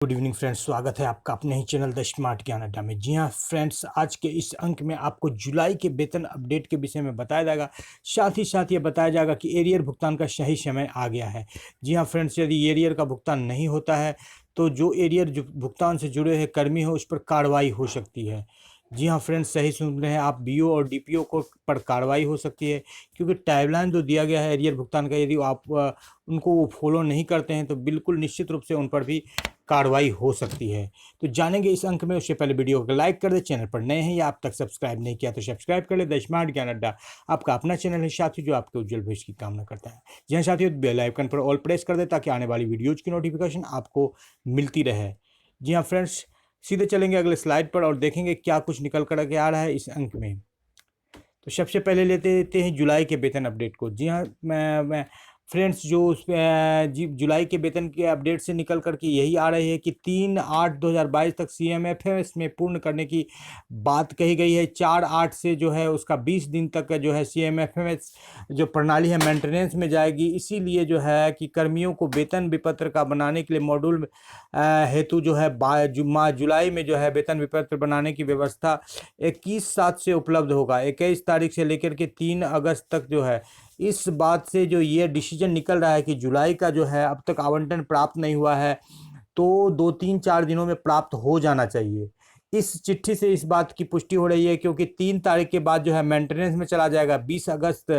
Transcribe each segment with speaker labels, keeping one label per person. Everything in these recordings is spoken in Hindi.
Speaker 1: गुड इवनिंग फ्रेंड्स, स्वागत है आपका अपने ही चैनल द स्मार्ट ज्ञान अड्डा में। जी हाँ फ्रेंड्स, आज के इस अंक में आपको जुलाई के वेतन अपडेट के विषय में बताया जाएगा। साथ ही साथ ये बताया जाएगा कि एरियर भुगतान का सही समय आ गया है। जी हाँ फ्रेंड्स, यदि एरियर का भुगतान नहीं होता है तो जो एरियर भुगतान से जुड़े हुए कर्मी हो उस पर कार्रवाई हो सकती है। जी हाँ फ्रेंड्स, सही सुन रहे हैं आप, बीओ और डीपीओ को पर कार्रवाई हो सकती है, क्योंकि टाइमलाइन जो दिया गया है एरियर भुगतान का, यदि आप उनको वो फॉलो नहीं करते हैं तो बिल्कुल निश्चित रूप से उन पर भी कार्रवाई हो सकती है। तो जानेंगे इस अंक में। उससे पहले वीडियो को लाइक कर दे, चैनल पर नए हैं या अब तक सब्सक्राइब नहीं किया तो सब्सक्राइब कर ले। द स्मार्ट ज्ञान अड्डा आपका अपना चैनल है साथी, जो आपके उज्जवल भविष्य की कामना करता है। जी हाँ साथियों, बेल आइकन पर ऑल प्रेस कर दे ताकि आने वाली वीडियोज की नोटिफिकेशन आपको मिलती रहे। जी हाँ फ्रेंड्स, सीधे चलेंगे अगले स्लाइड पर और देखेंगे क्या कुछ निकल कर के आ रहा है इस अंक में। तो सबसे पहले लेते हैं जुलाई के वेतन अपडेट को। जी हाँ मैं फ्रेंड्स, जो जी जुलाई के वेतन के अपडेट से निकल करके यही आ रही है कि 3/8/2022 तक CMFS में पूर्ण करने की बात कही गई है। 4/8 से जो है उसका 20 दिन तक जो है CMFS जो प्रणाली है मेंटेनेंस में जाएगी। इसीलिए जो है कि कर्मियों को वेतन विपत्र का बनाने के लिए मॉड्यूल हेतु जो है माह जुलाई में जो है वेतन विपत्र बनाने की व्यवस्था 21/7 से उपलब्ध होगा। 21 तारीख से लेकर के 3 अगस्त तक जो है, इस बात से जो ये डिसीजन निकल रहा है कि जुलाई का जो है अब तक आवंटन प्राप्त नहीं हुआ है तो 2-3-4 दिनों में प्राप्त हो जाना चाहिए। इस चिट्ठी से इस बात की पुष्टि हो रही है, क्योंकि 3 तारीख के बाद जो है मेंटेनेंस में चला जाएगा। 20 अगस्त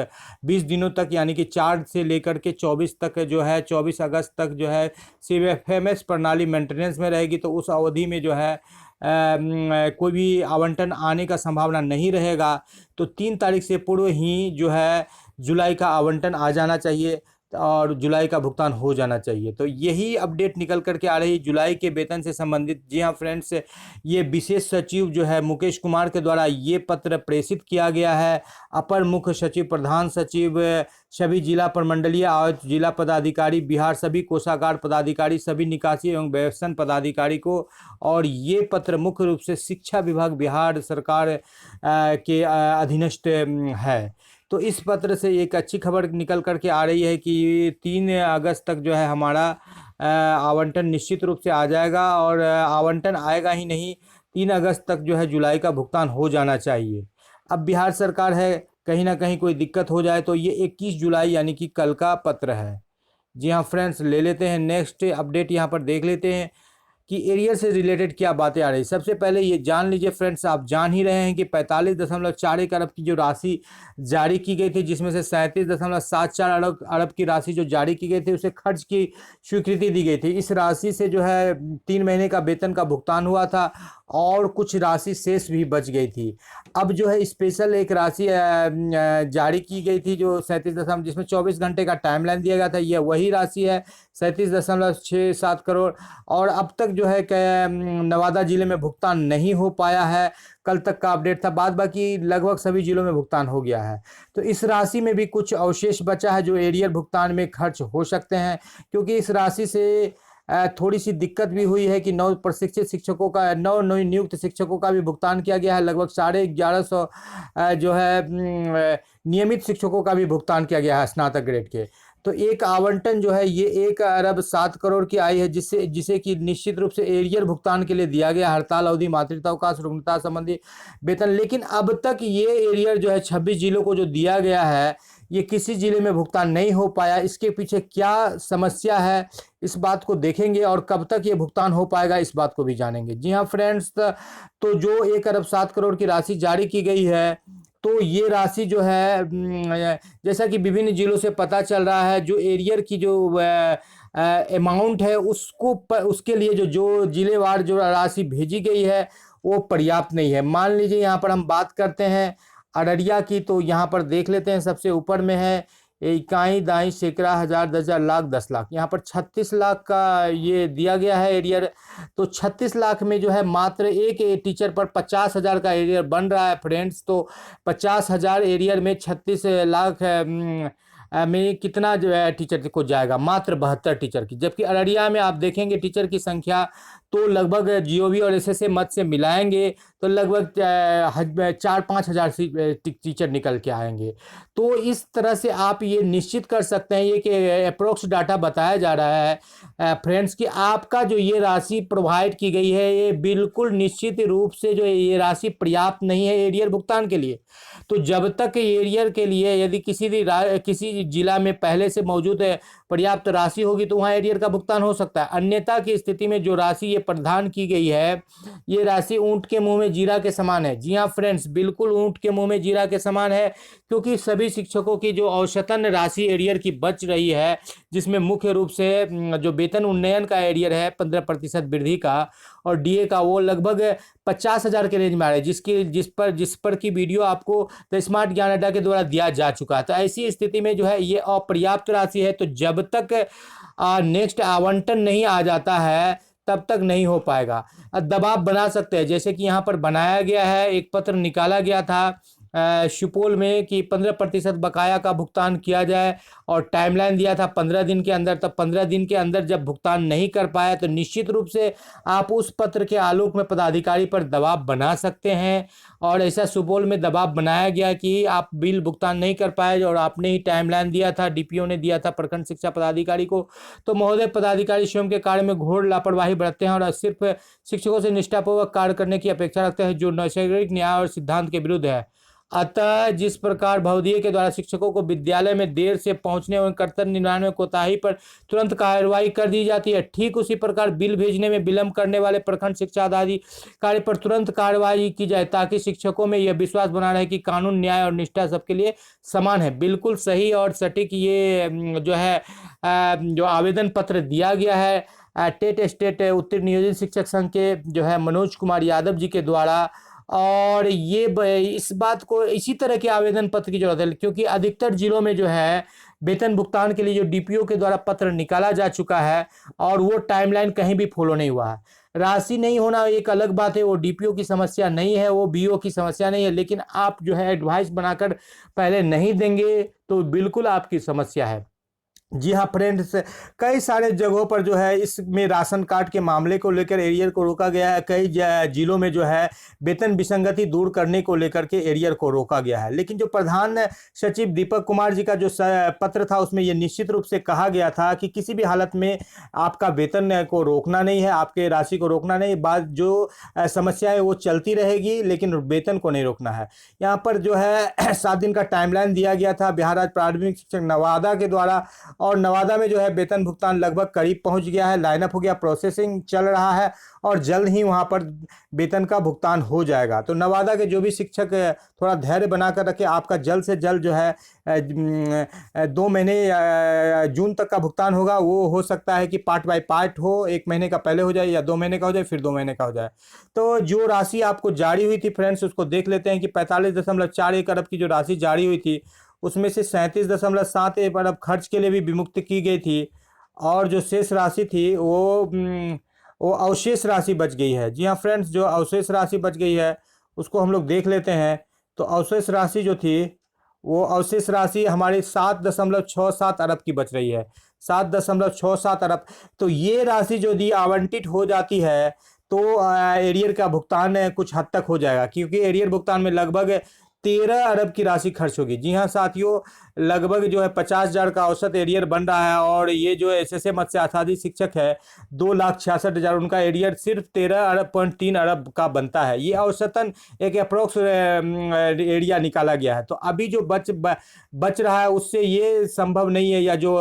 Speaker 1: 20 दिनों तक, यानी कि 4 से लेकर के 24 तक जो है, 24 अगस्त तक जो है CMFS प्रणाली मेंटेनेंस में रहेगी। तो उस अवधि में जो है कोई भी आवंटन आने का संभावना नहीं रहेगा। तो 3 तारीख से पूर्व ही जो है जुलाई का आवंटन आ जाना चाहिए और जुलाई का भुगतान हो जाना चाहिए। तो यही अपडेट निकल करके आ रही है जुलाई के वेतन से संबंधित। जी हाँ फ्रेंड्स, ये विशेष सचिव जो है मुकेश कुमार के द्वारा ये पत्र प्रेषित किया गया है। अपर मुख्य सचिव, प्रधान सचिव, सभी जिला प्रमंडलीय आयुक्त, जिला पदाधिकारी बिहार, सभी कोषागार पदाधिकारी, सभी निकासी एवं व्यवस्थापन पदाधिकारी को। और ये पत्र मुख्य रूप से शिक्षा विभाग बिहार सरकार के अधीनस्थ है। तो इस पत्र से एक अच्छी खबर निकल करके आ रही है कि 3 अगस्त तक जो है हमारा आवंटन निश्चित रूप से आ जाएगा। और आवंटन आएगा ही नहीं, 3 अगस्त तक जो है जुलाई का भुगतान हो जाना चाहिए। अब बिहार सरकार है, कहीं ना कहीं कोई दिक्कत हो जाए तो ये 21 जुलाई यानी कि कल का पत्र है। जी हाँ फ्रेंड्स, ले लेते हैं नेक्स्ट अपडेट, यहाँ पर देख लेते हैं कि एरियर से रिलेटेड क्या बातें आ रही। सबसे पहले ये जान लीजिए फ्रेंड्स, आप जान ही रहे हैं कि 45.41 अरब की जो राशि जारी की गई थी, जिसमें से 37.74 अरब की राशि जो जारी की गई थी उसे खर्च की स्वीकृति दी गई थी। इस राशि से जो है 3 महीने का वेतन का भुगतान हुआ था और कुछ राशि शेष भी बच गई थी। अब जो है स्पेशल एक राशि जारी की गई थी जो 37 जिसमें 24 घंटे का टाइमलाइन दिया गया था। यह वही राशि है 37.67 करोड़। और अब तक जो है नवादा जिले में भुगतान नहीं हो पाया है। कल तक का अपडेट था, बाद बाकी लगभग सभी जिलों में भुगतान हो गया है। तो इस राशि में भी कुछ अवशेष बचा है जो एरियर भुगतान में खर्च हो सकते हैं, क्योंकि इस राशि से थोड़ी सी दिक्कत भी हुई है कि 9 प्रशिक्षित शिक्षकों का, 9 नियुक्त शिक्षकों का भी भुगतान किया गया है। लगभग 1150 जो है नियमित शिक्षकों का भी भुगतान किया गया है स्नातक ग्रेड के। तो एक आवंटन जो है ये 1 अरब 7 करोड़ की आई है, जिसे कि निश्चित रूप से एरियर भुगतान के लिए दिया गया। हड़ताल अवधि, मातृत्वावकाश, रुग्णता संबंधी वेतन। लेकिन अब तक ये एरियर जो है 26 जिलों को जो दिया गया है, ये किसी जिले में भुगतान नहीं हो पाया। इसके पीछे क्या समस्या है, इस बात को देखेंगे और कब तक ये भुगतान हो पाएगा इस बात को भी जानेंगे। जी हाँ फ्रेंड्स, तो जो 1 अरब 7 करोड़ की राशि जारी की गई है, तो ये राशि जो है जैसा कि विभिन्न जिलों से पता चल रहा है, जो एरियर की जो अमाउंट है उसके लिए जो जिलेवार जो राशि भेजी गई है वो पर्याप्त नहीं है। मान लीजिए यहाँ पर हम बात करते हैं अररिया की, तो यहाँ पर देख लेते हैं सबसे ऊपर में है इकाई, दाई, सैकड़ा, हजार, 10,000, लाख, 10 लाख। यहाँ पर 36 लाख का ये दिया गया है एरियर। तो 36 लाख में जो है मात्र एक टीचर पर 50,000 का एरियर बन रहा है फ्रेंड्स। तो 50,000 एरियर में 36 लाख में कितना जो है टीचर को जाएगा, मात्र 72 टीचर की। जबकि अररिया में आप देखेंगे टीचर की संख्या तो लगभग जीओवी और एसएसए मत से मिलाएंगे तो लगभग 4-5 हज़ार टीचर निकल के आएंगे। तो इस तरह से आप ये निश्चित कर सकते हैं, ये कि अप्रोक्स डाटा बताया जा रहा है फ्रेंड्स कि आपका जो ये राशि प्रोवाइड की गई है ये बिल्कुल निश्चित रूप से जो ये राशि पर्याप्त नहीं है एरियर भुगतान के लिए। तो जब तक एरियर के लिए यदि किसी जिला में पहले से मौजूद है पर्याप्त राशि होगी तो वहाँ एरियर का भुगतान हो सकता है। अन्यथा की स्थिति में जो राशि ये प्रदान की गई है ये राशि ऊंट के मुंह में जीरा के समान है। जी हाँ फ्रेंड्स, बिल्कुल ऊंट के मुंह में जीरा के समान है, क्योंकि सभी शिक्षकों की जो औसतन राशि एरियर की बच रही है, जिसमें मुख्य रूप से जो वेतन उन्नयन का एरियर है 15% वृद्धि का और डीए का, वो लगभग 50,000 के रेंज में आ रहा है, जिस पर की वीडियो आपको द स्मार्ट ज्ञान अड्डा के द्वारा दिया जा चुका है। तो ऐसी स्थिति में जो है ये अपर्याप्त राशि है। तो जब तक नेक्स्ट आवंटन नहीं आ जाता है तब तक नहीं हो पाएगा। दबाव बना सकते हैं, जैसे कि यहाँ पर बनाया गया है, एक पत्र निकाला गया था सुपौल में कि 15% बकाया का भुगतान किया जाए और टाइमलाइन दिया था 15 दिन के अंदर। तब 15 दिन के अंदर जब भुगतान नहीं कर पाया तो निश्चित रूप से आप उस पत्र के आलोक में पदाधिकारी पर दबाव बना सकते हैं। और ऐसा सुपौल में दबाव बनाया गया कि आप बिल भुगतान नहीं कर पाए और आपने ही टाइमलाइन दिया था, डीपीओ ने दिया था प्रखंड शिक्षा पदाधिकारी को। तो महोदय, पदाधिकारी स्वयं के कार्य में घोर लापरवाही बरतते हैं और सिर्फ शिक्षकों से निष्ठापूर्वक कार्य करने की अपेक्षा रखते हैं, जो नैसर्गिक न्याय और सिद्धांत के विरुद्ध है। अतः जिस प्रकार भवदीय के द्वारा शिक्षकों को विद्यालय में देर से पहुंचने और कर्तव्य निर्वहन में कोताही पर तुरंत कार्रवाई कर दी जाती है, ठीक उसी प्रकार बिल भेजने में विलंब करने वाले प्रखंड शिक्षा अधिकारी पर तुरंत कार्रवाई की जाए, ताकि शिक्षकों में यह विश्वास बना रहे कि कानून, न्याय और निष्ठा सबके लिए समान है। बिल्कुल सही और सटीक ये जो है जो आवेदन पत्र दिया गया है टेट स्टेट उत्तीर्ण नियोजित शिक्षक संघ के जो है मनोज कुमार यादव जी के द्वारा। और ये इस बात को इसी तरह के आवेदन पत्र की जरूरत है, क्योंकि अधिकतर जिलों में जो है वेतन भुगतान के लिए जो डीपीओ के द्वारा पत्र निकाला जा चुका है और वो टाइमलाइन कहीं भी फॉलो नहीं हुआ है। राशि नहीं होना एक अलग बात है, वो डीपीओ की समस्या नहीं है, वो बीओ की समस्या नहीं है, लेकिन आप जो है एडवाइस बनाकर पहले नहीं देंगे तो बिल्कुल आपकी समस्या है। जी हाँ फ्रेंड्स, कई सारे जगहों पर जो है इसमें राशन कार्ड के मामले को लेकर एरियर को रोका गया है। कई जिलों में जो है वेतन विसंगति दूर करने को लेकर के एरियर को रोका गया है। लेकिन जो प्रधान सचिव दीपक कुमार जी का जो पत्र था उसमें ये निश्चित रूप से कहा गया था कि किसी भी हालत में आपका वेतन को रोकना नहीं है, आपके राशि को रोकना नहीं, बात जो समस्या है वो चलती रहेगी, लेकिन वेतन को नहीं रोकना है। यहाँ पर जो है 7 दिन का टाइमलाइन दिया गया था बिहार राज्य प्राथमिक शिक्षक नवादा के द्वारा, और नवादा में जो है वेतन भुगतान लगभग करीब पहुंच गया है, लाइनअप हो गया, प्रोसेसिंग चल रहा है और जल्द ही वहां पर वेतन का भुगतान हो जाएगा। तो नवादा के जो भी शिक्षक थोड़ा धैर्य बनाकर रखे, आपका जल्द से जल्द जो है 2 महीने जून तक का भुगतान होगा। वो हो सकता है कि पार्ट बाय पार्ट हो, 1 महीने का पहले हो जाए या 2 महीने का हो जाए, फिर 2 महीने का हो जाए। तो जो राशि आपको जारी हुई थी फ्रेंड्स उसको देख लेते हैं कि 45.41 अरब की जो राशि जारी हुई थी उसमें से 37.71 अरब खर्च के लिए भी विमुक्त की गई थी, और जो शेष राशि थी वो अवशेष राशि बच गई है। जी हाँ फ्रेंड्स, जो अवशेष राशि बच गई है उसको हम लोग देख लेते हैं। तो अवशेष राशि जो थी वो अवशेष राशि हमारी 7.67 अरब की बच रही है, 7.67 अरब। तो ये राशि जो दी आवंटित हो जाती है तो एरियर का भुगतान कुछ हद तक हो जाएगा, क्योंकि एरियर भुगतान में लगभग 13 अरब की राशि खर्च होगी। जी हाँ साथियों, लगभग जो है 50,000 का औसत एरियर बन रहा है, और ये जो एसएसए मत से आसादी शिक्षक है 2,66,000, उनका एरियर सिर्फ 13.3 अरब का बनता है। ये औसतन एक अप्रोक्स एरिया निकाला गया है। तो अभी जो बच रहा है उससे ये संभव नहीं है, या जो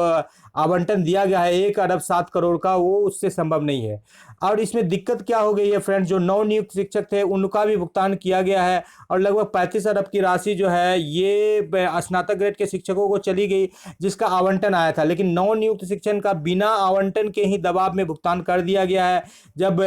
Speaker 1: आवंटन दिया गया है 1 अरब 7 करोड़ का, वो उससे संभव नहीं है। और इसमें दिक्कत क्या हो गई है फ्रेंड्स, जो नवनियुक्त शिक्षक थे उनका भी भुगतान किया गया है, और लगभग 35 अरब की राशि जो है ये स्नातक ग्रेड के शिक्षकों को चली गई, जिसका आवंटन आया था। लेकिन नवनियुक्त शिक्षक का बिना आवंटन के ही दबाव में भुगतान कर दिया गया है। जब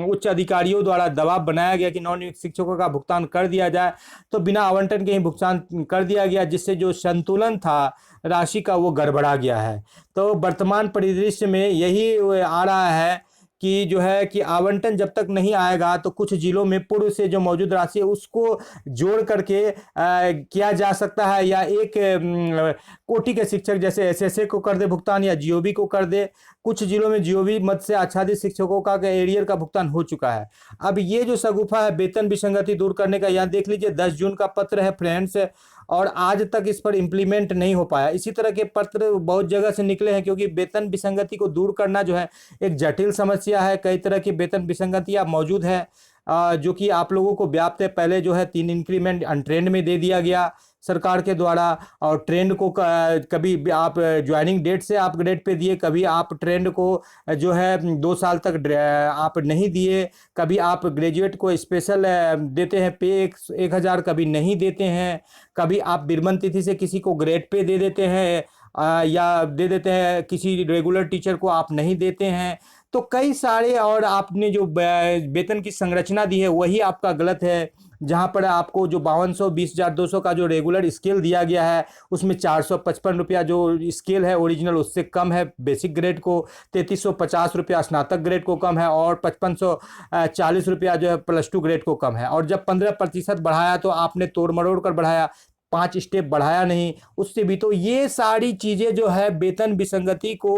Speaker 1: उच्च अधिकारियों द्वारा दबाव बनाया गया कि नवनियुक्त शिक्षकों का भुगतान कर दिया जाए, तो बिना आवंटन के ही भुगतान कर दिया गया, जिससे जो संतुलन था राशि का वो गड़बड़ा गया है। तो वर्तमान परिदृश्य में यही आ रहा है कि जो है कि आवंटन जब तक नहीं आएगा तो कुछ जिलों में पूर्व से जो मौजूद राशि है उसको जोड़ करके किया जा सकता है, या एक कोटि के शिक्षक जैसे एसएसए को कर दे भुगतान या जीओबी को कर दे। कुछ जिलों में जीओबी मद से आच्छादित शिक्षकों का एरियर का भुगतान हो चुका है। अब ये जो शगुफा है वेतन विसंगति दूर करने का, यहाँ देख लीजिए 10 जून का पत्र है फ्रेंड्स, और आज तक इस पर इम्प्लीमेंट नहीं हो पाया। इसी तरह के पत्र बहुत जगह से निकले हैं, क्योंकि वेतन विसंगति को दूर करना जो है एक जटिल समस्या है। कई तरह की वेतन विसंगतियां मौजूद है जो कि आप लोगों को व्याप्त है। पहले जो है 3 इंक्रीमेंट अनट्रेंड में दे दिया गया सरकार के द्वारा, और ट्रेंड को कभी आप ज्वाइनिंग डेट से आप ग्रेड पे दिए, कभी आप ट्रेंड को जो है 2 साल तक आप नहीं दिए, कभी आप ग्रेजुएट को स्पेशल देते हैं पे 1000, कभी नहीं देते हैं, कभी आप बिरमन तिथि से किसी को ग्रेड पे दे देते हैं या दे देते हैं, किसी रेगुलर टीचर को आप नहीं देते हैं। तो कई सारे, और आपने जो वेतन की संरचना दी है वही आपका गलत है, जहां पर आपको जो 5200 20,200 का जो रेगुलर स्केल दिया गया है उसमें 455 रुपया जो स्केल है ओरिजिनल उससे कम है बेसिक ग्रेड को, 3350 रुपया स्नातक ग्रेड को कम है, और 5540 रुपया जो है +2 ग्रेड को कम है। और जब 15% बढ़ाया तो आपने तोड़ मरोड़ कर बढ़ाया, 5 स्टेप बढ़ाया नहीं उससे भी। तो ये सारी चीजें जो है वेतन विसंगति को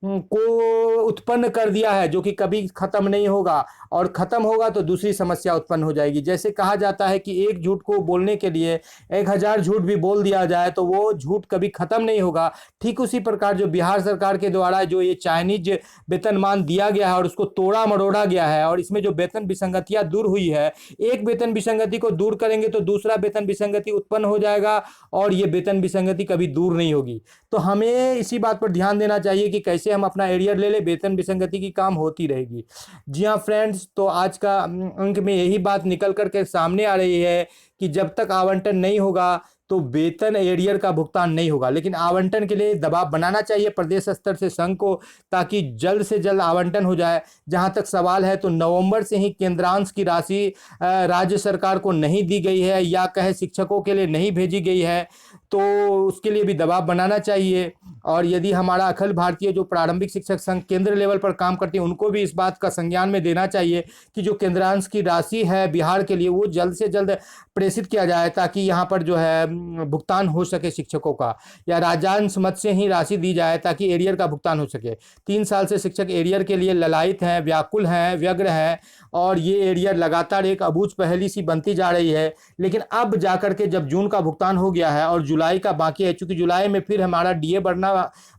Speaker 1: उत्पन्न कर दिया है, जो कि कभी खत्म नहीं होगा, और खत्म होगा तो दूसरी समस्या उत्पन्न हो जाएगी। जैसे कहा जाता है कि एक झूठ को बोलने के लिए 1000 झूठ भी बोल दिया जाए तो वो झूठ कभी खत्म नहीं होगा। ठीक उसी प्रकार जो बिहार सरकार के द्वारा जो ये चाइनीज वेतनमान दिया गया है और उसको तोड़ा मरोड़ा गया है, और इसमें जो वेतन विसंगतियां दूर हुई है, एक वेतन विसंगति को दूर करेंगे तो दूसरा वेतन विसंगति उत्पन्न हो जाएगा, और ये वेतन विसंगति कभी दूर नहीं होगी। तो हमें इसी बात पर ध्यान देना चाहिए कि कैसे हम अपना एरियर ले ले, वेतन विसंगति की काम होती रहेगी। जी हाँ फ्रेंड्स, तो आज का अंक में यही बात निकल करके सामने आ रही है कि जब तक आवंटन नहीं होगा तो वेतन एरियर का भुगतान नहीं होगा। लेकिन आवंटन के लिए दबाव बनाना चाहिए प्रदेश स्तर से संघ को, ताकि जल्द से जल्द आवंटन हो जाए। जहां तक सवाल है तो नवंबर से ही केंद्रांश की राशि राज्य सरकार को नहीं दी गई है, या कहे शिक्षकों के लिए नहीं भेजी गई है, तो उसके लिए भी दबाव बनाना चाहिए। और यदि हमारा अखिल भारतीय जो प्रारंभिक शिक्षक संघ केंद्र लेवल पर काम करते हैं उनको भी इस बात का संज्ञान में देना चाहिए कि जो केंद्रांश की राशि है बिहार के लिए वो जल्द से जल्द प्रेषित किया जाए, ताकि यहाँ पर जो है भुगतान हो सके शिक्षकों का, या राज्यांश मद से ही राशि दी जाए ताकि एरियर का भुगतान हो सके। 3 साल से शिक्षक एरियर के लिए ललायित हैं, व्याकुल हैं, व्यग्र हैं, और ये एरियर लगातार एक अबूझ पहेली सी बनती जा रही है। लेकिन अब जाकर के जब जून का भुगतान हो गया है और जुलाई का बाकी है, चूंकि जुलाई में फिर हमारा डीए बढ़ना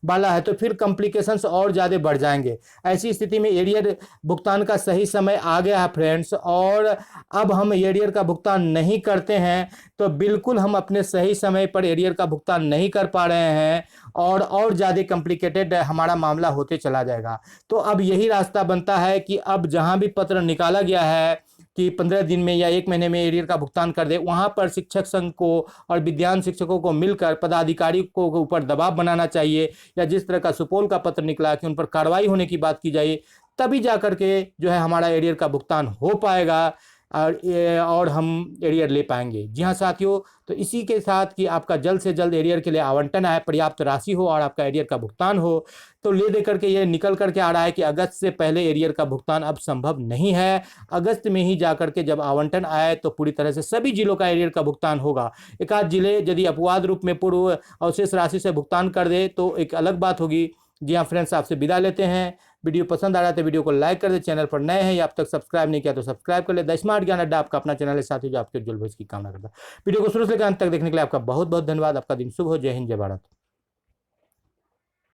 Speaker 1: वाला है, तो फिर कॉम्प्लिकेशंस और ज़्यादा बढ़ जाएंगे। ऐसी स्थिति में एरियर भुगतान का सही समय आ गया है फ्रेंड्स, और अब हम एरियर का भुगतान नहीं करते हैं तो बिल्कुल हम अपने सही समय पर एरियर का भुगतान नहीं कर पा रहे हैं, और ज़्यादा कॉम्प्लिकेटेड हमारा मामला होते चला जाएगा। तो अब यही रास्ता बनता है कि अब जहां भी पत्र निकाला गया है कि 15 दिन में या 1 महीने में एरियर का भुगतान कर दे, वहां पर शिक्षक संघ को और विद्यान शिक्षकों को मिलकर पदाधिकारी को ऊपर दबाव बनाना चाहिए, या जिस तरह का सुपौल का पत्र निकला कि उन पर कार्रवाई होने की बात की जाए, तभी जाकर के जो है हमारा एरियर का भुगतान हो पाएगा और हम एरियर ले पाएंगे। जी हाँ साथियों, तो इसी के साथ कि आपका जल्द से जल्द एरियर के लिए आवंटन आए, पर्याप्त राशि हो और आपका एरियर का भुगतान हो। तो ले दे करके ये निकल करके आ रहा है कि अगस्त से पहले एरियर का भुगतान अब संभव नहीं है। अगस्त में ही जाकर के जब आवंटन आए तो पूरी तरह से सभी जिलों का एरियर का भुगतान होगा। एक आध जिले यदि अपवाद रूप में पूर्व अवशेष राशि से भुगतान कर दे तो एक अलग बात होगी। जी हाँ फ्रेंड्स, आपसे विदा लेते हैं। वीडियो पसंद आ रहा है तो वीडियो को लाइक कर दे, चैनल पर नए हैं या अब तक सब्सक्राइब नहीं किया तो सब्सक्राइब कर ले। द स्मार्ट ज्ञान अड्डा आपका अपना चैनल है साथी, जो आपके उज्जवल भविष्य की कामना करता है। वीडियो को शुरू से अंत तक देखने के लिए आपका बहुत बहुत धन्यवाद। आपका दिन शुभ हो। जय हिंद, जय भारत।